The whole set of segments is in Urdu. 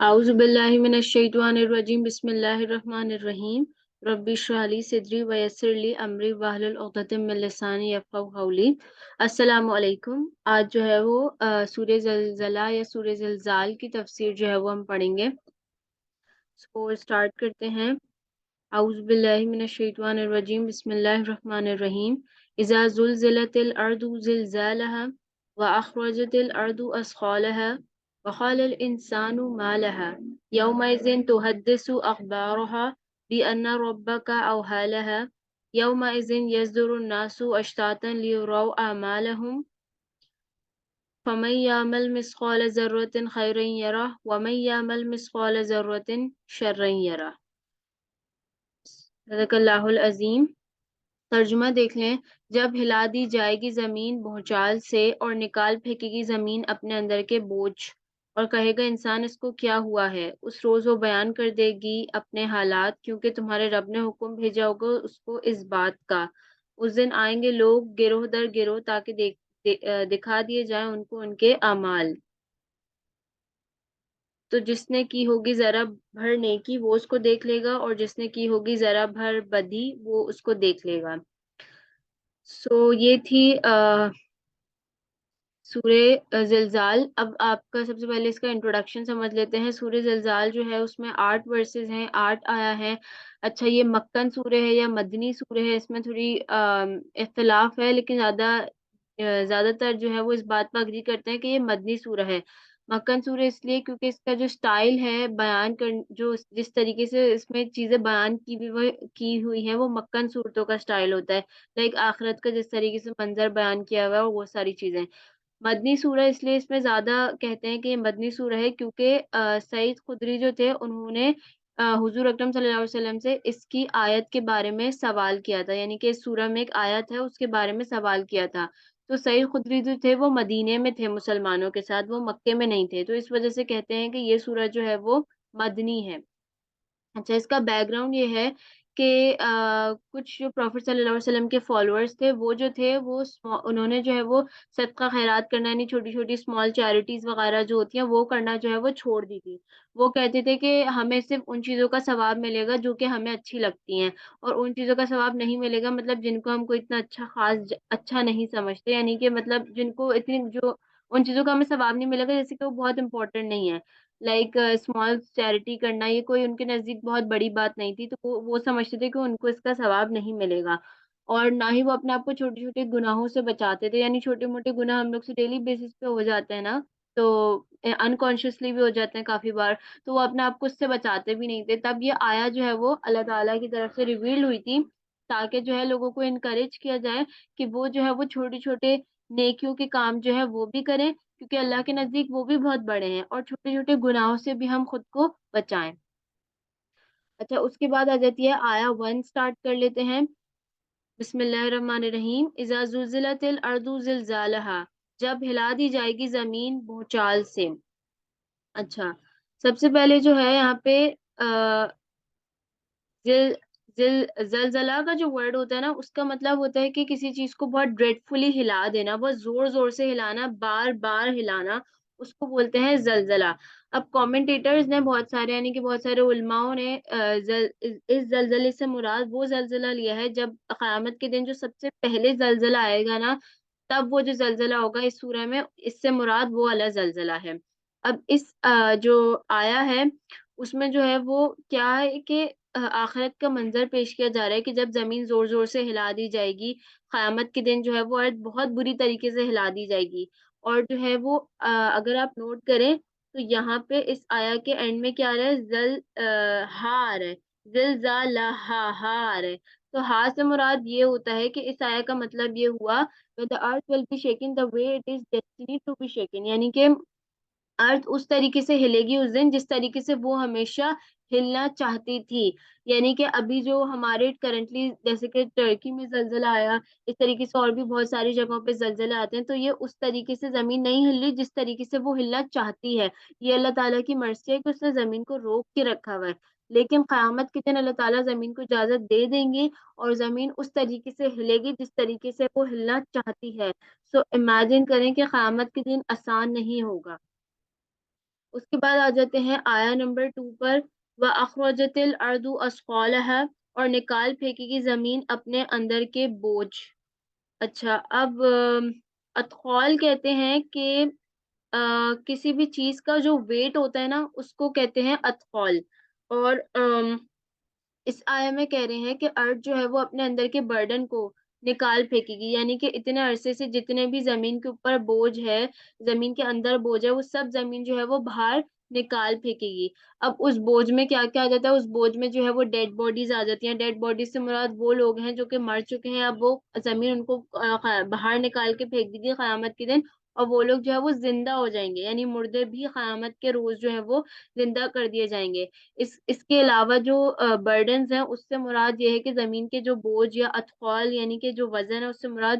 اعوذ باللہ من الشیطان الرجیم بسم اللہ الرحمن الرحیم رب اشرح لی صدری ویسر لی امری واحلل عقدۃ من لسانی یفقہوا قولی۔ السلام علیکم۔ آج جو ہے وہ سورہ زلزلہ یا سورہ زلزال کی تفسیر جو ہے وہ ہم پڑھیں گے۔ اس کو اسٹارٹ کرتے ہیں۔ اعوذ باللہ من الشیطان الرجیم بسم اللہ الرحمن الرحیم۔ اذا زلزلت الارض زلزالها واخرجت الارض اثقالها وقال الانسان ما لها يومئذ تحدث اخبارها بان ربك اوحى لها يومئذ يصدر الناس اشتاتا ليروا اعمالهم فمن يعمل مثقال ذرة خيرا يره ومن يعمل مثقال ذرة شرا يره۔ صدق اللہ العظیم۔ ترجمہ دیکھ لیں۔ جب ہلا دی جائے گی زمین بھونچال سے اور نکال پھینکے گی زمین اپنے اندر کے بوجھ، اور کہے گا انسان اس کو کیا ہوا ہے، اس روز وہ بیان کر دے گی اپنے حالات، کیونکہ تمہارے رب نے حکم بھیجا ہوگا اس کو اس بات کا۔ اس دن آئیں گے لوگ گروہ در گروہ تاکہ دکھا دیے جائیں ان کو ان کے اعمال۔ تو جس نے کی ہوگی ذرا بھر نیکی وہ اس کو دیکھ لے گا، اور جس نے کی ہوگی ذرا بھر بدی وہ اس کو دیکھ لے گا۔ یہ تھی سورہ زلزال۔ اب آپ کا سب سے پہلے اس کا انٹروڈکشن سمجھ لیتے ہیں۔ سورہ زلزال جو ہے اس میں 8 ورسز ہیں، 8 آیا ہے۔ اچھا، یہ مکن سورہ ہے یا مدنی سورہ ہے، اس میں تھوڑی اختلاف ہے، لیکن زیادہ تر جو ہے وہ اس بات پر اگری کرتے ہیں کہ یہ مدنی سورہ ہے۔ مکن سورہ اس لیے کیونکہ اس کا جو سٹائل ہے بیان کر، جو جس طریقے سے اس میں چیزیں بیان کی ہوئی ہیں وہ مکن صورتوں کا سٹائل ہوتا ہے، لائک آخرت کا جس طریقے سے منظر بیان کیا ہوا ہے اور وہ ساری چیزیں۔ مدنی سورہ اس لیے اس میں زیادہ کہتے ہیں کہ یہ مدنی سورہ ہے کیونکہ سعید خدری جو تھے انہوں نے حضور اکرم صلی اللہ علیہ وسلم سے اس کی آیت کے بارے میں سوال کیا تھا، یعنی کہ اس سورہ میں ایک آیت ہے اس کے بارے میں سوال کیا تھا۔ تو سعید خدری جو تھے وہ مدینے میں تھے مسلمانوں کے ساتھ، وہ مکے میں نہیں تھے، تو اس وجہ سے کہتے ہیں کہ یہ سورہ جو ہے وہ مدنی ہے۔ اچھا، اس کا بیک گراؤنڈ یہ ہے کہ کچھ جو پروفٹ صلی اللہ علیہ وسلم کے فالوورز تھے وہ جو تھے وہ انہوں نے جو ہے وہ صدقہ خیرات کرنا، یعنی چھوٹی چھوٹی اسمال چیریٹیز وغیرہ جو ہوتی ہیں وہ کرنا جو ہے وہ چھوڑ دی تھی۔ وہ کہتے تھے کہ ہمیں صرف ان چیزوں کا ثواب ملے گا جو کہ ہمیں اچھی لگتی ہیں، اور ان چیزوں کا ثواب نہیں ملے گا مطلب جن کو ہم کو اتنا اچھا نہیں سمجھتے، یعنی کہ مطلب جن کو اتنی جو ان چیزوں کا ہمیں ثواب نہیں ملے گا جیسے کہ وہ بہت امپورٹنٹ نہیں ہے، لائک اسمال چیریٹی کرنا، یہ کوئی ان کے نزدیک بہت بڑی بات نہیں تھی، تو وہ سمجھتے تھے کہ ان کو اس کا ثواب نہیں ملے گا۔ اور نہ ہی وہ اپنے آپ کو چھوٹے چھوٹے گناہوں سے بچاتے تھے، یعنی چھوٹے موٹے گناہ ہم لوگ سے ڈیلی بیسس پہ ہو جاتے ہیں نا، تو انکانشیسلی بھی ہو جاتے ہیں کافی بار، تو وہ اپنے آپ کو اس سے بچاتے بھی نہیں تھے۔ تب یہ آیا جو ہے وہ اللہ تعالیٰ کی طرف سے ریویل ہوئی تھی تاکہ جو ہے لوگوں کو انکریج کیا جائے کہ وہ جو ہے وہ چھوٹے چھوٹے نیکیوں کے کام جو ہے وہ بھی کریں، کیونکہ اللہ کے نزدیک وہ بھی بہت بڑے ہیں، اور چھوٹے چھوٹے گناہوں سے بھی ہم خود کو بچائیں۔ اچھا، اس کے بعد آ جاتی ہے آیا 1، سٹارٹ کر لیتے ہیں۔ بسم اللہ الرحمن الرحیم۔ اذا زلزلت الارض زلزالها، جب ہلا دی جائے گی زمین بھونچال سے۔ اچھا، سب سے پہلے جو ہے یہاں پہ زلزلہ کا جو ورڈ ہوتا ہے نا اس کا مطلب ہوتا ہے کہ کسی چیز کو بہت ڈریڈفلی ہلا دینا، بہت زور زور سے ہلانا، بار بار ہلانا، اس کو بولتے ہیں زلزلہ۔ اب کامنٹیٹرز نے بہت سارے، یعنی کہ بہت سارے علماؤں نے اس زلزلے سے مراد وہ زلزلہ لیا ہے جب قیامت کے دن جو سب سے پہلے زلزلہ آئے گا نا، تب وہ جو زلزلہ ہوگا اس سورہ میں، اس سے مراد وہ والا زلزلہ ہے۔ اب اس جو آیا ہے اس میں جو ہے وہ کیا ہے کہ آخرت کا منظر پیش کیا جا رہا ہے کہ جب زمین زور زور سے ہلا دی جائے گی قیامت کے دن، جو ہے وہ ارض بہت بری طریقے سے ہلا دی جائے گی، اور جو ہے وہ اگر آپ نوٹ کریں تو یہاں پہ اس آیا کے اینڈ میں کیا آ رہا ہے، ہار ہے، زلزالہ ہار ہے، تو ہار سے مراد یہ ہوتا ہے کہ اس آیا کا مطلب یہ ہوا the earth will be shaken the way it is destined to be shaken، یعنی کہ ارتھ اس طریقے سے ہلے گی اس دن جس طریقے سے وہ ہمیشہ ہلنا چاہتی تھی، یعنی کہ ابھی جو ہمارے کرنٹلی جیسے کہ ترکی میں زلزلہ آیا، اس طریقے سے اور بھی بہت ساری جگہوں پہ زلزلے آتے ہیں، تو یہ اس طریقے سے زمین نہیں ہل رہی جس طریقے سے وہ ہلنا چاہتی ہے، یہ اللہ تعالیٰ کی مرضی ہے کہ اس نے زمین کو روک کے رکھا ہوا ہے، لیکن قیامت کے دن اللہ تعالیٰ زمین کو اجازت دے دیں گے اور زمین اس طریقے سے ہلے گی جس طریقے سے وہ ہلنا چاہتی ہے۔ سو امیجن کریں کہ قیامت کے دن آسان نہیں ہوگا۔ اس کے بعد آ جاتے ہیں آیا نمبر 2 پر، وَأَخْرَجَتِ الْأَرْضُ أَثْقَالَهَا، اور نکال پھینکے گی زمین اپنے اندر کے بوجھ. اچھا اب اثقال کہتے ہیں کہ کسی بھی چیز کا جو ویٹ ہوتا ہے نا اس کو کہتے ہیں اثقال. اور اس آیہ میں کہہ رہے ہیں کہ ارض جو ہے وہ اپنے اندر کے برڈن کو نکال پھینکے گی، یعنی کہ اتنے عرصے سے جتنے بھی زمین کے اوپر بوجھ ہے، زمین کے اندر بوجھ ہے، وہ سب زمین جو ہے وہ باہر نکال پھینکے گی. اب اس بوجھ میں کیا کیا آ جاتا ہے؟ اس بوجھ میں جو ہے وہ ڈیڈ باڈیز آ جاتی ہیں. ڈیڈ باڈیز سے مراد وہ لوگ ہیں جو کہ مر چکے ہیں، اب وہ زمین ان کو باہر نکال کے پھینک دے گی قیامت کے دن، اور وہ لوگ جو ہے وہ زندہ ہو جائیں گے، یعنی مردے بھی قیامت کے روز جو ہے وہ زندہ کر دیے جائیں گے. اس کے علاوہ جو برڈنز ہیں اس سے مراد یہ ہے کہ زمین کے جو بوجھ یا اثقال یعنی کہ جو وزن ہے، اس سے مراد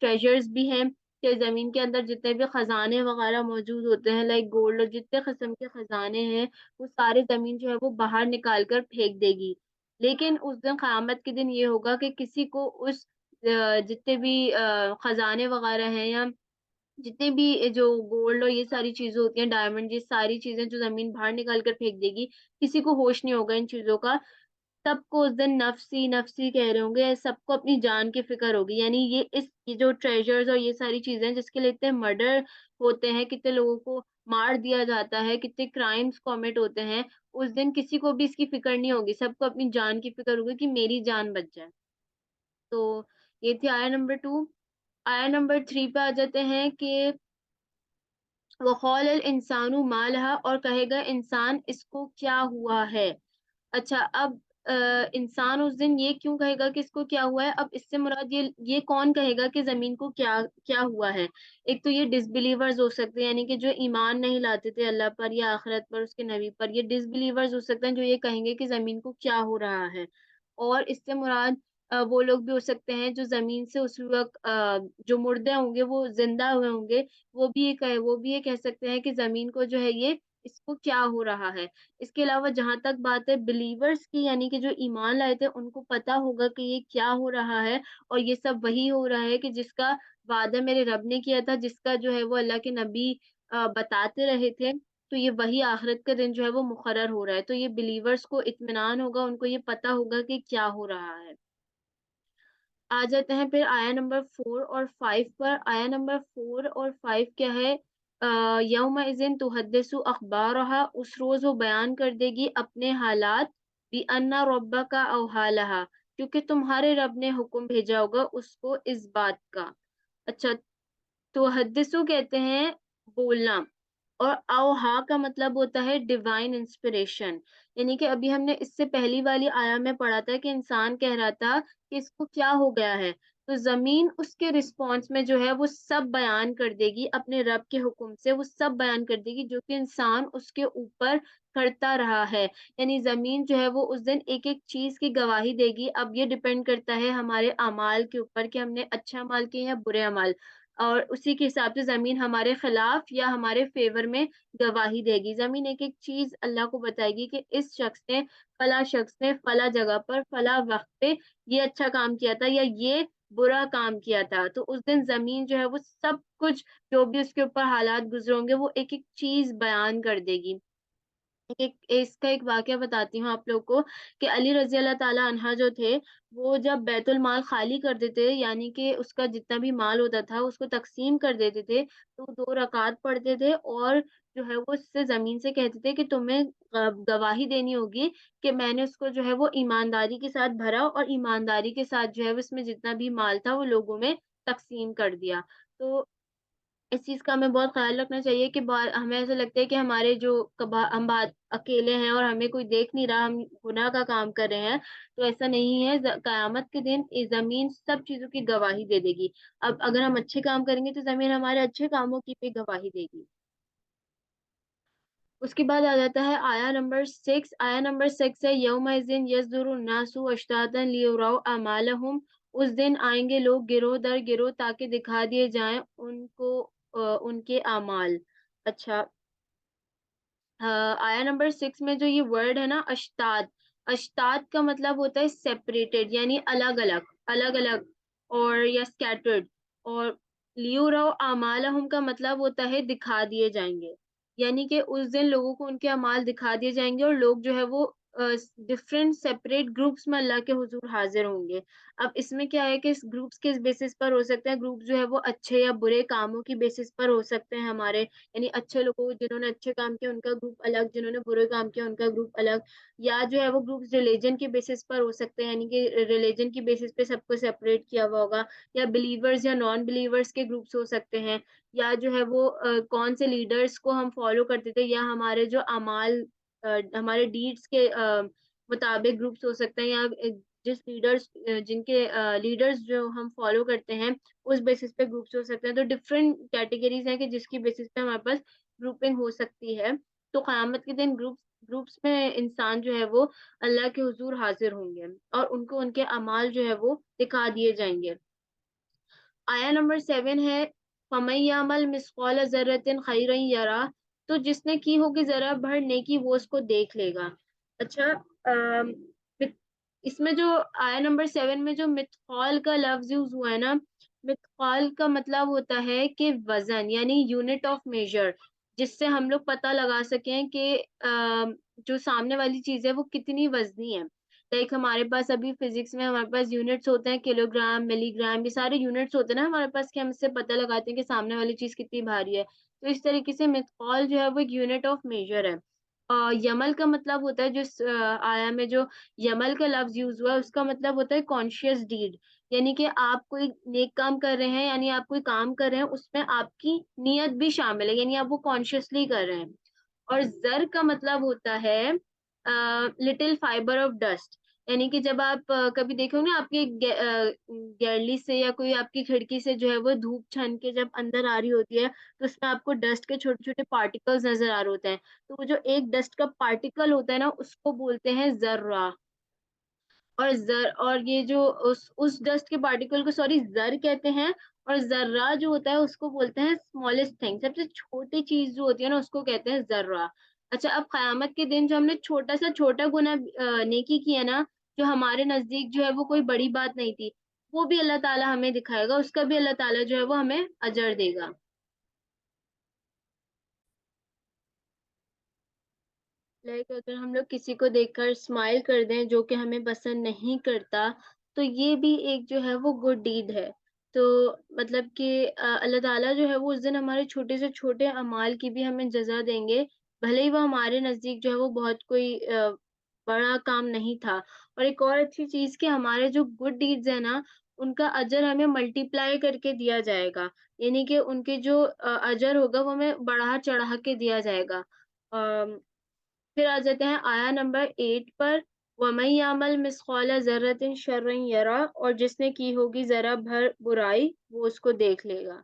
ٹریجرز بھی ہیں، کہ زمین کے اندر جتنے بھی خزانے وغیرہ موجود ہوتے ہیں، لائک گولڈ اور جتنے قسم کے خزانے ہیں، وہ سارے زمین جو ہے وہ باہر نکال کر پھینک دے گی. لیکن اس دن قیامت کے دن یہ ہوگا کہ کسی کو اس جتنے بھی خزانے وغیرہ ہیں، یا جتنے بھی جو گولڈ اور یہ ساری چیزیں ہوتی ہیں، ڈائمنڈ، یہ ساری چیزیں جو زمین باہر نکال کر پھینک دے گی، کسی کو ہوش نہیں ہوگا ان چیزوں کا. سب کو اس دن نفسی نفسی کہہ رہے ہوں گے، سب کو اپنی جان کی فکر ہوگی. یعنی یہ جو ٹریجرز اور یہ ساری چیزیں جس کے لیے اتنے مرڈر ہوتے ہیں، کتنے لوگوں کو مار دیا جاتا ہے، کتنے کرائمز کمٹ ہوتے ہیں، اس دن کسی کو بھی اس کی فکر نہیں ہوگی. سب کو اپنی جان کی فکر ہوگی کہ میری جان بچ جائے. تو یہ تھی آیا نمبر 2. آیا نمبر 3 پہ آ جاتے ہیں کہ وَقَالَ الْإِنسَانُ مَا لَهَا، اور کہے گا انسان اس کو کیا ہوا ہے. اچھا اب انسان اس دن یہ کیوں کہے گا کہ اس کو کیا ہوا ہے؟ اب اس سے مراد یہ کون کہے گا کہ زمین کو کیا کیا ہوا ہے؟ ایک تو یہ ڈس بلیورز ہو سکتے ہیں، یعنی کہ جو ایمان نہیں لاتے تھے اللہ پر یا آخرت پر، اس کے نبی پر، یہ ڈس بلیورز ہو سکتے ہیں جو یہ کہیں گے کہ زمین کو کیا ہو رہا ہے. اور اس سے مراد وہ لوگ بھی ہو سکتے ہیں جو زمین سے اس وقت جو مردے ہوں گے وہ زندہ ہوئے ہوں گے، وہ بھی یہ کہہ سکتے ہیں کہ زمین کو جو ہے یہ اس کو کیا ہو رہا ہے. اس کے علاوہ جہاں تک بات ہے بلیورز کی، یعنی کہ جو ایمان لائے تھے، ان کو پتا ہوگا کہ یہ کیا ہو رہا ہے، اور یہ سب وہی ہو رہا ہے کہ جس کا وعدہ میرے رب نے کیا تھا، جس کا جو ہے وہ اللہ کے نبی بتاتے رہے تھے. تو یہ وہی آخرت کا دن جو ہے وہ مقرر ہو رہا ہے. تو یہ بلیورز کو اطمینان ہوگا، ان کو یہ پتا ہوگا کہ کیا ہو رہا ہے. آ جاتے ہیں پھر آیا نمبر 4 اور 5 پر. آیا نمبر 4 اور 5 کیا ہے؟ یومئذ تحدث اخبارها، اس روز وہ بیان کر دے گی اپنے حالات، بِأَنَّ رَبَّكَ أَوْحَىٰ لَهَا، کیونکہ تمہارے رب نے حکم بھیجا ہوگا اس کو اس بات کا. اچھا تحدثو کہتے ہیں بولنا، اور اوہا کا مطلب ہوتا ہے ڈیوائن انسپریشن. یعنی کہ ابھی ہم نے اس سے پہلی والی آیا میں پڑھا تھا کہ انسان کہہ رہا تھا کہ اس کو کیا ہو گیا ہے، تو زمین اس کے رسپانس میں جو ہے وہ سب بیان کر دے گی اپنے رب کے حکم سے، وہ سب بیان کر دے گی جو کہ انسان اس کے اوپر کرتا رہا ہے. یعنی زمین جو ہے وہ اس دن ایک ایک چیز کی گواہی دے گی. اب یہ ڈپینڈ کرتا ہے ہمارے اعمال کے اوپر کہ ہم نے اچھا عمل کیے یا برے عمل، اور اسی کے حساب سے زمین ہمارے خلاف یا ہمارے فیور میں گواہی دے گی. زمین ایک ایک چیز اللہ کو بتائے گی کہ اس شخص نے فلاں جگہ پر فلاں وقت پہ یہ اچھا کام کیا تھا یا یہ برا کام کیا تھا. تو اس دن زمین جو ہے وہ سب کچھ جو بھی اس کے اوپر حالات گزرے ہوں گے وہ ایک ایک چیز بیان کر دے گی. اس کا ایک واقعہ بتاتی ہوں آپ لوگ کو کہ علی رضی اللہ تعالیٰ عنہ جو تھے، وہ جب بیت المال خالی کر دیتے، یعنی کہ اس کا جتنا بھی مال ہوتا تھا اس کو تقسیم کر دیتے تھے، تو 2 رکعت پڑھتے تھے، اور جو ہے وہ اس سے زمین سے کہتے تھے کہ تمہیں گواہی دینی ہوگی کہ میں نے اس کو جو ہے وہ ایمانداری کے ساتھ بھرا، اور ایمانداری کے ساتھ جو ہے اس میں جتنا بھی مال تھا وہ لوگوں میں تقسیم کر دیا. تو اس چیز کا ہمیں بہت خیال رکھنا چاہیے کہ ہمیں ایسا لگتا ہے کہ ہمارے جو ہم بات اکیلے ہیں اور ہمیں کوئی دیکھ نہیں رہا، ہم گناہ کا کام کر رہے ہیں. تو ایسا نہیں ہے. قیامت کے دن زمین سب چیزوں کی گواہی دے دے گی. اب اگر ہم اچھے کام کریں گے تو زمین ہمارے اچھے کاموں کی بھی گواہی دے گی. اس کے بعد آ جاتا ہے آیا نمبر 6. آیا نمبر 6 ہے یومئذ یصدر الناس اشتاتا لیروا اعمالهم، اس دن آئیں گے لوگ گروہ در گروہ تاکہ دکھا دیے جائیں ان کو ان کے اعمال. اچھا آیا نمبر 6 میں جو یہ ورڈ ہے نا اشتات، اشتات کا مطلب ہوتا ہے سیپریٹڈ، یعنی الگ الگ الگ الگ، اور یا اسکیٹرڈ. اور لیورو اعمالہم کا مطلب ہوتا ہے دکھا دیے جائیں گے. یعنی کہ اس دن لوگوں کو ان کے اعمال دکھا دیے جائیں گے اور لوگ جو ہے وہ ڈفرینٹ سیپریٹ گروپس میں اللہ کے حضور حاضر ہوں گے. اب اس میں کیا ہے کہ اس گروپس کس بیسس پر ہو سکتے ہیں؟ گروپ جو ہے وہ اچھے یا برے کاموں کی بیسس پر ہو سکتے ہیں ہمارے، یعنی اچھے لوگوں جنہوں نے اچھے کام کیا ان کا گروپ الگ، جنہوں نے برے کام کیا ان کا گروپ الگ. یا جو ہے وہ گروپس ریلیجن کی بیسس پر ہو سکتے ہیں، یعنی کہ ریلیجن کی بیسس پہ سب کو سیپریٹ کیا ہوا ہوگا. یا بلیورز یا نان بلیورز کے گروپس ہو سکتے ہیں. یا جو ہے وہ کون سے لیڈرز کو ہم فالو کرتے تھے، یا ہمارے جو اعمال ہمارے ڈیڈس کے مطابق گروپس ہو سکتے ہیں. یا جس لیڈرز جن کے لیڈرز جو ہم فالو کرتے ہیں اس بیسس پہ گروپس ہو سکتے ہیں. تو ڈفرینٹ کیٹیگریز ہیں کہ جس کی بیسس پہ ہمارے پاس گروپنگ ہو سکتی ہے. تو قیامت کے دن گروپس میں انسان جو ہے وہ اللہ کے حضور حاضر ہوں گے اور ان کو ان کے اعمال جو ہے وہ دکھا دیے جائیں گے. آیا نمبر 7 ہے فَمَن يَعْمَلْ مِثْقَالَ ذَرَّةٍ خَيْرًا يَرَهُ، تو جس نے کی ہوگی ذرا بھر نیکی وہ اس کو دیکھ لے گا. اچھا، اس میں جو آیا نمبر 7 میں جو مثقال کا لفظ یوز ہوا ہے نا، مثقال کا مطلب ہوتا ہے کہ وزن، یعنی یونٹ آف میجر، جس سے ہم لوگ پتہ لگا سکیں کہ جو سامنے والی چیز ہے وہ کتنی وزنی ہے. لائک ہمارے پاس ابھی فزکس میں ہمارے پاس یونٹس ہوتے ہیں، کلو گرام، ملی گرام، یہ سارے یونٹس ہوتے ہیں نا ہمارے پاس، کہ ہم اس سے پتہ لگاتے ہیں کہ سامنے والی چیز کتنی بھاری ہے. تو اس طریقے سے مثقال جو ہے وہ ایک یونٹ آف میجر ہے. یمل کا مطلب ہوتا ہے، جس آیا میں جو یمل کا لفظ یوز ہوا ہے اس کا مطلب ہوتا ہے کانشیس ڈیڈ، یعنی کہ آپ کوئی نیک کام کر رہے ہیں، یعنی آپ کوئی کام کر رہے ہیں اس میں آپ کی نیت بھی شامل ہے، یعنی آپ وہ کانشیسلی کر رہے ہیں. اور زر کا مطلب ہوتا ہے لٹل فائبر آف ڈسٹ، یعنی کہ جب آپ کبھی دیکھو نا آپ کی گیلری سے یا کوئی آپ کی کھڑکی سے جو ہے وہ دھوپ چھن کے جب اندر آ رہی ہوتی ہے تو اس میں آپ کو ڈسٹ کے چھوٹے چھوٹے پارٹیکلز نظر آ رہے ہوتے ہیں. تو وہ جو ایک ڈسٹ کا پارٹیکل ہوتا ہے نا اس کو بولتے ہیں ذرہ. اور یہ جو اس ڈسٹ کے پارٹیکل کو سوری زر کہتے ہیں. اور ذرہ جو ہوتا ہے اس کو بولتے ہیں اسمالسٹ تھنگ، سب سے چھوٹی چیز جو ہوتی ہے نا اس کو کہتے ہیں ذرہ. اچھا، اب قیامت کے دن جو ہم نے چھوٹا سا چھوٹا گناہ نیکی کیا نا، جو ہمارے نزدیک جو ہے وہ کوئی بڑی بات نہیں تھی، وہ بھی اللہ تعالیٰ ہمیں دکھائے گا، اس کا بھی اللہ تعالیٰ جو ہے وہ ہمیں اجر دے گا. لائک اگر ہم لوگ کسی کو دیکھ کر اسمائل کر دیں جو کہ ہمیں پسند نہیں کرتا، تو یہ بھی ایک جو ہے وہ گڈ ڈیڈ ہے. تو مطلب کہ اللہ تعالیٰ جو ہے وہ اس دن ہمارے چھوٹے سے چھوٹے اعمال کی بھی ہمیں جزا دیں گے، بھلے ہی وہ ہمارے نزدیک جو ہے وہ بہت کوئی بڑا کام نہیں تھا. اور ایک اور اچھی چیز کہ ہمارے جو گڈ ڈیڈز ہیں نا ان کا اجر ہمیں ملٹی پلائی کر کے دیا جائے گا، یعنی کہ ان کے جو اجر ہوگا وہ ہمیں بڑھا چڑھا کے دیا جائے گا. پھر آ جاتے ہیں آیا نمبر 8 پر، وَمَن يَعْمَلْ مِثْقَالَ ذَرَّةٍ شَرًّا يَرَهُ، اور جس نے کی ہوگی ذرا بھر برائی وہ اس کو دیکھ لے گا.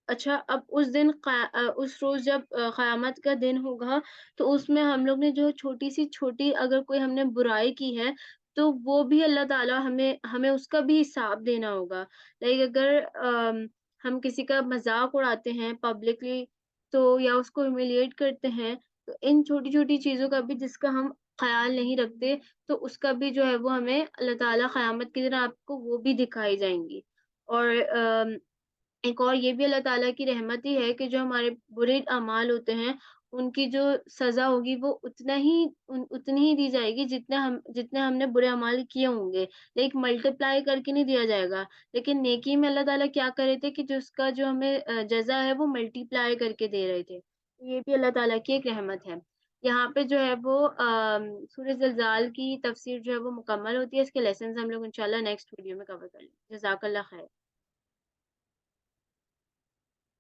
اچھا، اب اس روز جب قیامت کا دن ہوگا تو اس میں ہم لوگ نے جو چھوٹی سی چھوٹی اگر کوئی ہم نے برائی کی ہے تو وہ بھی اللہ تعالیٰ ہمیں اس کا بھی حساب دینا ہوگا. لائک اگر ہم کسی کا مذاق اڑاتے ہیں پبلکلی تو یا اس کو ہیومیلیٹ کرتے ہیں، تو ان چھوٹی چھوٹی چیزوں کا بھی جس کا ہم خیال نہیں رکھتے تو اس کا بھی جو ہے وہ ہمیں اللہ تعالیٰ قیامت کے دن آپ کو وہ بھی دکھائی جائیں گی. اور ایک اور یہ بھی اللہ تعالیٰ کی رحمت ہی ہے کہ جو ہمارے برے اعمال ہوتے ہیں ان کی جو سزا ہوگی وہ اتنی ہی دی جائے گی جتنے ہم نے برے اعمال کیے ہوں گے، لیکن ملٹی پلائی کر کے نہیں دیا جائے گا. لیکن نیکی میں اللہ تعالیٰ کیا کرے تھے کہ جو اس کا جو ہمیں جزا ہے وہ ملٹی پلائی کر کے دے رہے تھے. یہ بھی اللہ تعالیٰ کی ایک رحمت ہے. یہاں پہ جو ہے وہ سورہ زلزال کی تفسیر جو ہے وہ مکمل ہوتی ہے. اس کے لیسنز ہم لوگ انشاءاللہ نیکسٹ ویڈیو میں کور کر لیں گے. جزاک اللہ خیر.